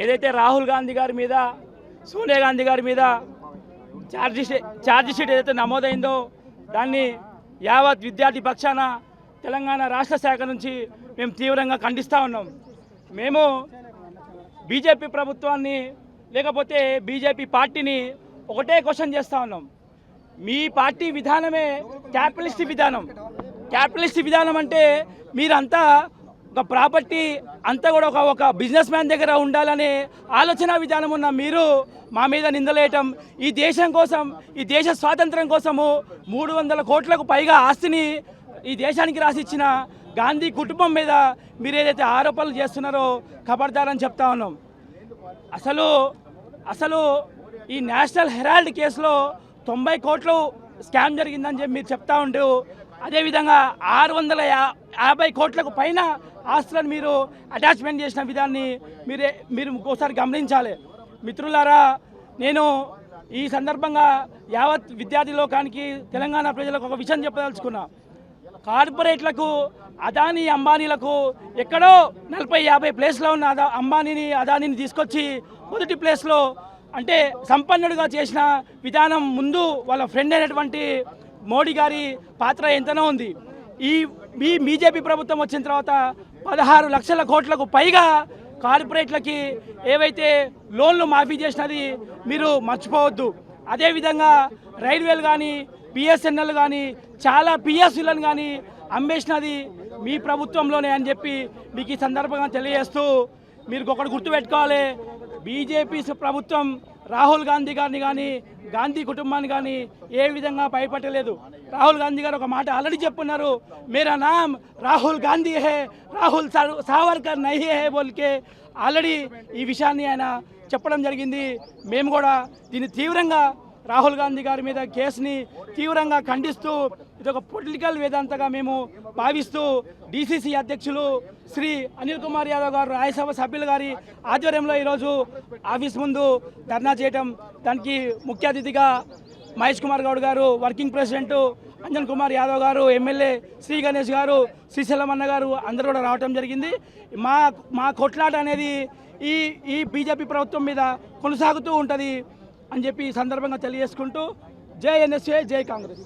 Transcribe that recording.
ఏదైతే రాహుల్ గాంధీ గారి మీద సోనియా గాంధీ గారి మీద ఛార్జ్ షీట్ ఏదైతే నమోదైందో దాన్ని యావత్ విద్యార్థి పక్షాన తెలంగాణ రాష్ట్ర శాఖ నుంచి మేము తీవ్రంగా ఖండిస్తూ ఉన్నాం. మేము బీజేపీ ప్రభుత్వాన్ని లేకపోతే బీజేపీ పార్టీని ఒకటే క్వశ్చన్ చేస్తూ ఉన్నాం. మీ పార్టీ విధానమే క్యాపిటలిస్ట్ విధానం. క్యాపిటలిస్ట్ విధానం అంటే మీరంతా ఒక ప్రాపర్టీ అంతా కూడా ఒక బిజినెస్ మ్యాన్ దగ్గర ఉండాలనే ఆలోచన విధానం ఉన్న మీరు మా మీద నిందలేయటం, ఈ దేశం కోసం, ఈ దేశ స్వాతంత్రం కోసము 300 కోట్లకు పైగా ఆస్తిని ఈ దేశానికి రాసిచ్చిన గాంధీ కుటుంబం మీద మీరు ఏదైతే ఆరోపణలు చేస్తున్నారో ఖబర్దారని చెప్తా ఉన్నాం. అసలు ఈ నేషనల్ హెరాల్డ్ కేసులో 90 కోట్లు స్కామ్ జరిగిందని చెప్పి మీరు చెప్తా ఉంటూ, అదేవిధంగా 650 కోట్లకు పైన ఆస్తులను మీరు అటాచ్మెంట్ చేసిన విధాన్ని మీరు ఒకసారి గమనించాలి. మిత్రులారా, నేను ఈ సందర్భంగా యావత్ విద్యార్థి లోకానికి, తెలంగాణ ప్రజలకు ఒక విషయం చెప్పదలుచుకున్నా. కార్పొరేట్లకు, అదానీ అంబానీలకు ఎక్కడో 40-50 ప్లేస్లో ఉన్న అంబానీని అదానీని తీసుకొచ్చి మొదటి ప్లేస్లో అంటే సంపన్నుడిగా చేసిన విధానం ముందు వాళ్ళ ఫ్రెండ్ అయినటువంటి మోడీ గారి పాత్ర ఎంతనో ఉంది. ఈ బీజేపీ ప్రభుత్వం వచ్చిన తర్వాత 16 లక్షల కోట్లకు పైగా కార్పొరేట్లకి ఏవైతే లోన్లు మాఫీ చేసినది మీరు మర్చిపోవద్దు. అదేవిధంగా రైల్వేలు కానీ, బిఎస్ఎన్ఎల్ కానీ, చాలా పిఎస్సీలను కానీ అమ్మేసినది మీ ప్రభుత్వంలోనే అని చెప్పి మీకు ఈ సందర్భంగా తెలియజేస్తూ, మీరు ఒకటి గుర్తుపెట్టుకోవాలి. బీజేపీ ప్రభుత్వం రాహుల్ గాంధీ గారిని కానీ, గాంధీ కుటుంబాన్ని కానీ ఏ విధంగా భయపడలేదు. రాహుల్ గాంధీ గారు ఒక మాట ఆల్రెడీ చెప్పున్నారు, మేరా నామ్ రాహుల్ గాంధీ హే, రాహుల్ సావర్కర్ నహీ హే బోల్కే ఆల్రెడీ ఈ విషయాన్ని ఆయన చెప్పడం జరిగింది. మేము కూడా దీన్ని తీవ్రంగా రాహుల్ గాంధీ గారి మీద కేసుని తీవ్రంగా ఖండిస్తూ, ఇది ఒక పొలిటికల్ వేదాంతగా మేము భావిస్తూ, డీసీసీ అధ్యక్షులు శ్రీ అనిల్ కుమార్ యాదవ్ గారు, రాజ్యసభ సభ్యులు గారి ఆధ్వర్యంలో ఈరోజు ఆఫీస్ ముందు ధర్నా చేయటం, దానికి ముఖ్య అతిథిగా మహేష్ కుమార్ గౌడ్ గారు, వర్కింగ్ ప్రెసిడెంట్ అంజన్ కుమార్ యాదవ్ గారు, ఎమ్మెల్యే శ్రీ గణేష్ గారు, శ్రీశైలమన్న గారు అందరూ కూడా రావటం జరిగింది. మా కొట్లాట అనేది ఈ బీజేపీ ప్రభుత్వం మీద కొనసాగుతూ ఉంటుంది అని చెప్పి ఈ సందర్భంగా తెలియజేసుకుంటూ, జై ఎన్ఎస్ఏ, జై కాంగ్రెస్.